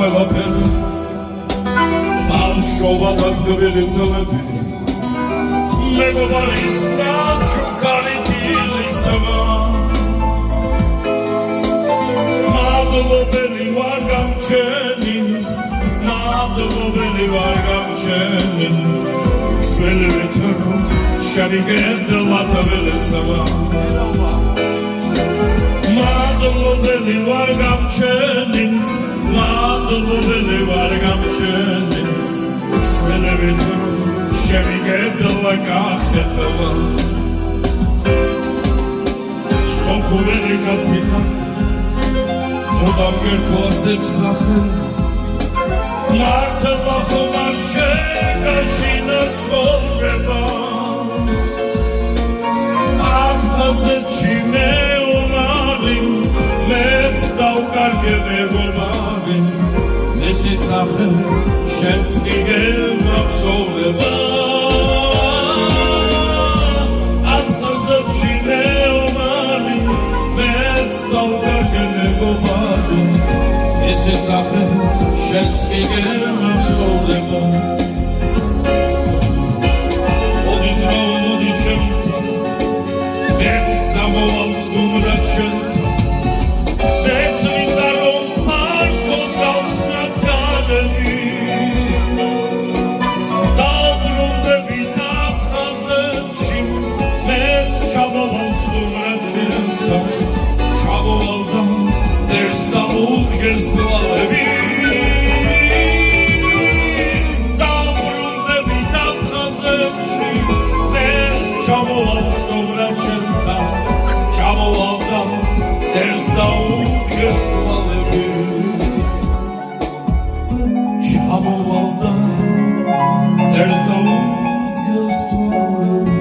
ყველაფერი ბავშვობა დადგმელი წლები მეგობარის ჩუქარი თილისმა მადლობელი ვარ გამჩენის მადლობელი ვარ გამჩენის შველივით შევიგედლათ ველესმა მადლობელი ვარ გამჩენის მადლობელი ვარ გამჩენის შველივით შევიგედლა კახეთმა სოფუველი კაცი ხარ მუდამ გერქოსებს სახელ მართლა ხომ არ შეგაშინა ცხოვრება აფხაზეთში მეომარი მეც დავკარგე მეგობარი მესი სახე შენც კი გემახსოვრება აფხაზეთში მეომარი მეც დავკარგე მეგობარი მესი სახე შენც კი გემახსოვრება მოდი ძმაო მოდი ჩემთან მეც წამოვალ სტუმრად შენთან მეც მინდა რომ ფართოდ გავხსნათ განები დავბრუნდებით აფხაზეთში მეც ჩამოვალ სტუმრად შენთან ჩამოვალ და დერს დაუდგეს თვალები დავბრუნდებით აფხაზეთში მეც ჩამოვალ სტუმრად შენთან ჩამოვალ და დერს დაუდგეს თვალები ჩამოვალ და დერს დაუდგეს თვალები.